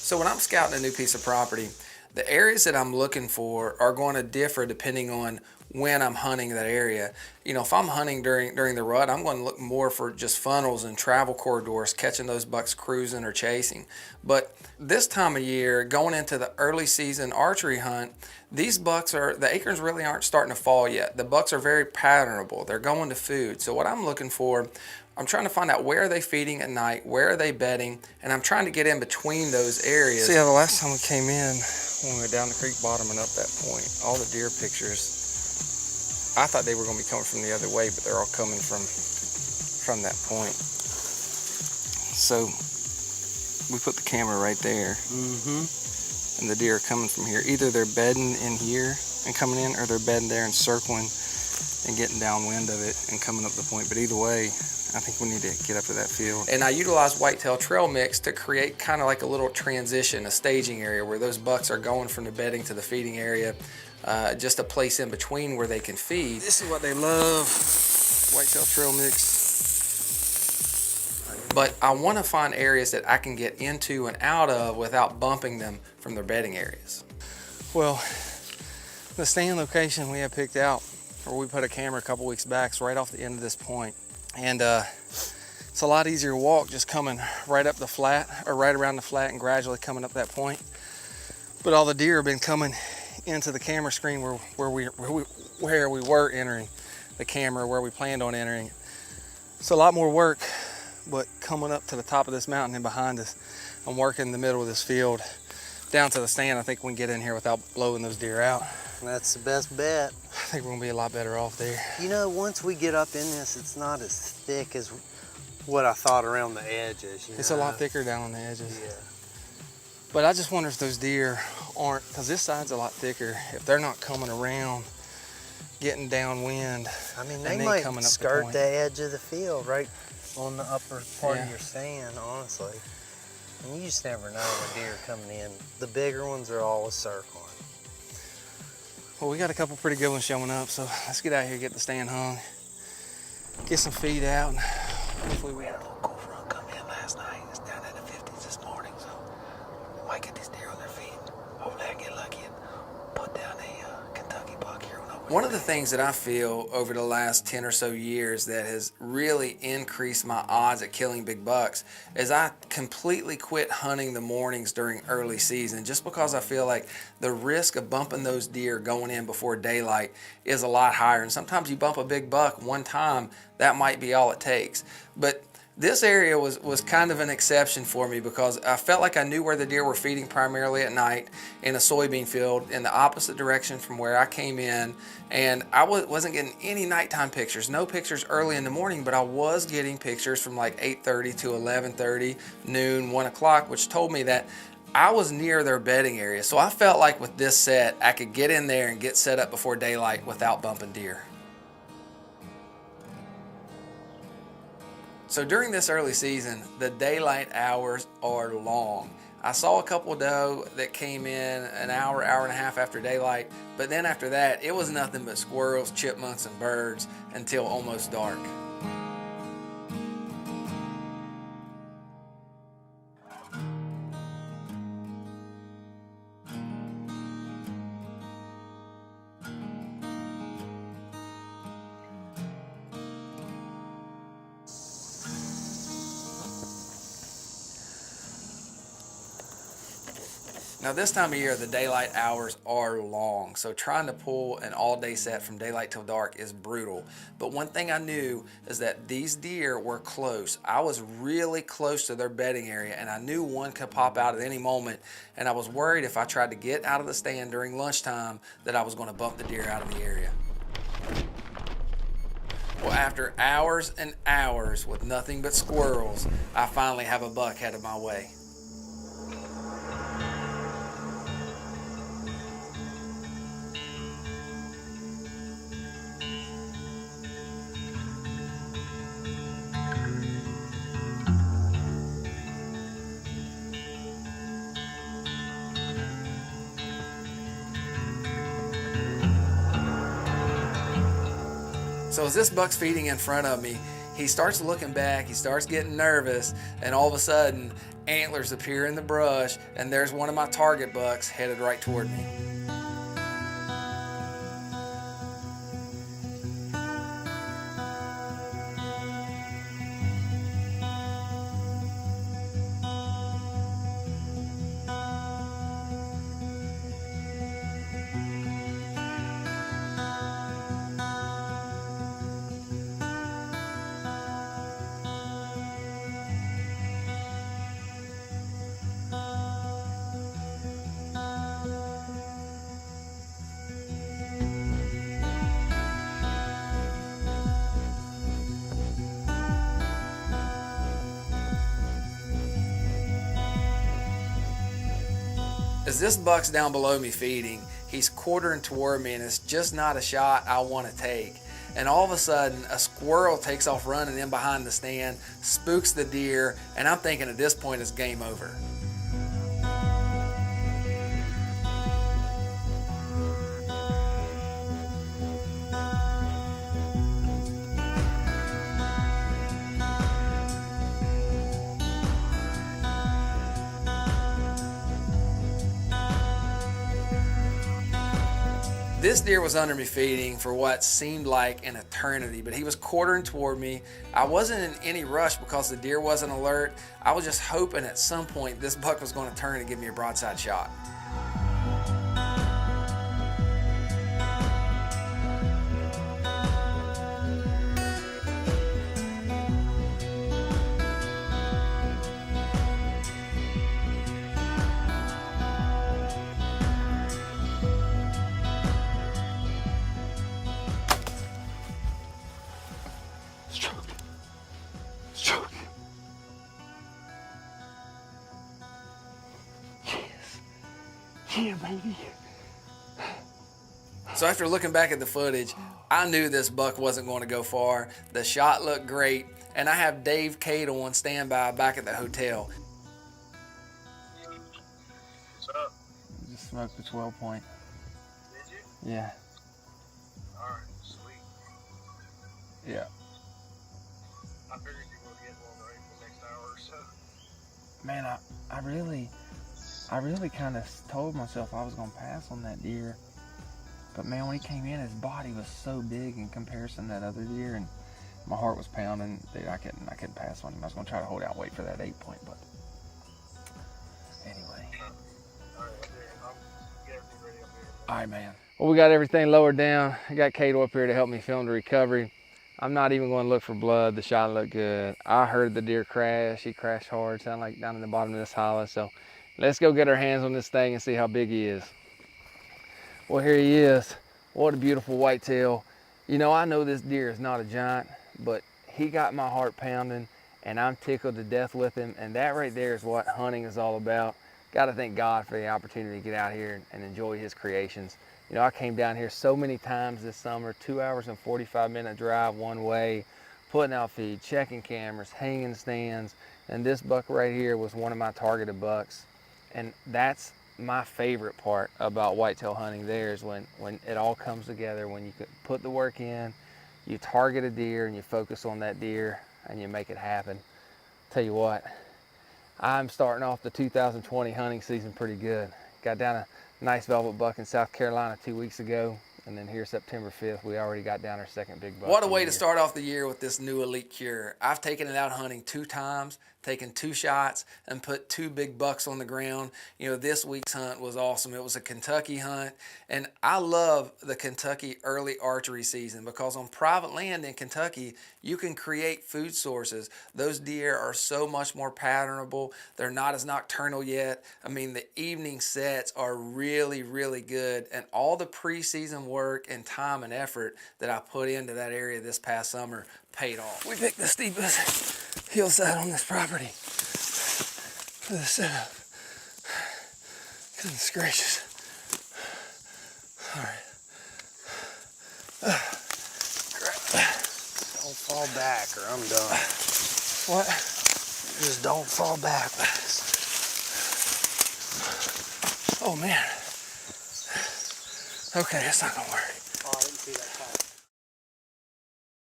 So when I'm scouting a new piece of property, the areas that I'm looking for are going to differ depending on when I'm hunting that area. You know, if I'm hunting during the rut, I'm going to look more for just funnels and travel corridors, catching those bucks cruising or chasing. But this time of year, going into the early season archery hunt, these bucks the acorns really aren't starting to fall yet. The bucks are very patternable. They're going to food. So what I'm looking for, I'm trying to find out where are they feeding at night, where are they bedding, and I'm trying to get in between those areas. See how the last time we came in, when we were down the creek bottom and up that point, all the deer pictures, I thought they were going to be coming from the other way, but they're all coming from that point. So we put the camera right there, and the deer are coming from here. Either they're bedding in here and coming in, or they're bedding there and circling and getting downwind of it and coming up the point. But either way, I think we need to get up to that field. And I utilize whitetail trail mix to create kind of like a little transition, a staging area where those bucks are going from the bedding to the feeding area, just a place in between where they can feed. This is what they love, whitetail trail mix. But I want to find areas that I can get into and out of without bumping them from their bedding areas. Well, the stand location we have picked out, where we put a camera a couple weeks back, is right off the end of this point. And it's a lot easier to walk just coming right up the flat, or right around the flat, and gradually coming up that point. But all the deer have been coming into the camera screen where we were entering the camera, where we planned on entering. It's a lot more work, but coming up to the top of this mountain and behind us, I'm working in the middle of this field down to the stand. I think we can get in here without blowing those deer out. That's the best bet. I think we're gonna be a lot better off there. You know, once we get up in this, it's not as thick as what I thought around the edges. It's a lot thicker down on the edges. Yeah. But I just wonder if those deer aren't, because this side's a lot thicker, if they're not coming around, getting downwind. I mean, they might skirt the edge of the field right on the upper part of your stand, honestly. And you just never know when deer are coming in. The bigger ones are always circling. Well, we got a couple pretty good ones showing up, so let's get out here, get the stand hung, get some feed out, and hopefully we had a little cool front come in last night. It's down in the 50s this morning, so we might get these deer on their feet. Hopefully I get lucky and put down a Kentucky buck here. One of the things that I feel over the last 10 or so years that has really increased my odds at killing big bucks is I completely quit hunting the mornings during early season, just because I feel like the risk of bumping those deer going in before daylight is a lot higher. And sometimes you bump a big buck one time, that might be all it takes. But this area was kind of an exception for me, because I felt like I knew where the deer were feeding primarily at night in a soybean field in the opposite direction from where I came in, and I wasn't getting any nighttime pictures, no pictures early in the morning, but I was getting pictures from like 8:30 to 11:30, noon, 1 o'clock, which told me that I was near their bedding area. So I felt like with this set, I could get in there and get set up before daylight without bumping deer. So during this early season, the daylight hours are long. I saw a couple doe that came in an hour, hour and a half after daylight, but then after that, it was nothing but squirrels, chipmunks, and birds until almost dark. Now this time of year, the daylight hours are long, so trying to pull an all-day set from daylight till dark is brutal. But one thing I knew is that these deer were close. I was really close to their bedding area, and I knew one could pop out at any moment, and I was worried if I tried to get out of the stand during lunchtime that I was going to bump the deer out of the area. Well, after hours and hours with nothing but squirrels, I finally have a buck headed my way. So as this buck's feeding in front of me, He starts looking back, he starts getting nervous, and all of a sudden, antlers appear in the brush, and there's one of my target bucks headed right toward me. As this buck's down below me feeding, he's quartering toward me, and it's just not a shot I want to take. And all of a sudden, a squirrel takes off running in behind the stand, spooks the deer, and I'm thinking at this point it's game over. This deer was under me feeding for what seemed like an eternity, but he was quartering toward me. I wasn't in any rush because the deer wasn't alert. I was just hoping at some point this buck was going to turn and give me a broadside shot. Yeah, baby. So after looking back at the footage, I knew this buck wasn't going to go far. The shot looked great, and I have Dave CADLE on standby back at the hotel. What's up? Just smoked the 12 point. Did you? Yeah. Alright, sweet. Yeah. I figured you were getting one right for the next hour or so. Man, I really kind of told myself I was going to pass on that deer. But man, when he came in, his body was so big in comparison to that other deer, and my heart was pounding. Dude, I couldn't pass on him. I was going to try to hold out and wait for that 8 point, but anyway. Alright, I'll get everything ready up here. All right, man. Well, we got everything lowered down. I got CADLE up here to help me film the recovery. I'm not even going to look for blood. The shot looked good. I heard the deer crash. He crashed hard, sounded like down in the bottom of this hollow. So let's go get our hands on this thing and see how big he is. Well, here he is. What a beautiful whitetail. You know, I know this deer is not a giant, but he got my heart pounding, and I'm tickled to death with him. And that right there is what hunting is all about. Got to thank God for the opportunity to get out here and enjoy his creations. You know, I came down here so many times this summer, 2 hours and 45-minute drive one way, putting out feed, checking cameras, hanging stands, and this buck right here was one of my targeted bucks. And that's my favorite part about whitetail hunting there is when it all comes together, when you put the work in, you target a deer and you focus on that deer and you make it happen. Tell you what, I'm starting off the 2020 hunting season pretty good. Got down a nice velvet buck in South Carolina 2 weeks ago, and then here September 5th, we already got down our second big buck. What a way to start off the year with this new Elite Cure. I've taken it out hunting 2 times, taken 2 shots, and put 2 big bucks on the ground. You know, this week's hunt was awesome. It was a Kentucky hunt, and I love the Kentucky early archery season because on private land in Kentucky, you can create food sources. Those deer are so much more patternable. They're not as nocturnal yet. I mean, the evening sets are really, really good, and all the preseason work and time and effort that I put into that area this past summer paid off. We picked the steepest hillside on this property for the setup. Goodness gracious. All right. Don't fall back or I'm done. What? Just don't fall back. Oh man. Okay, that's not gonna work.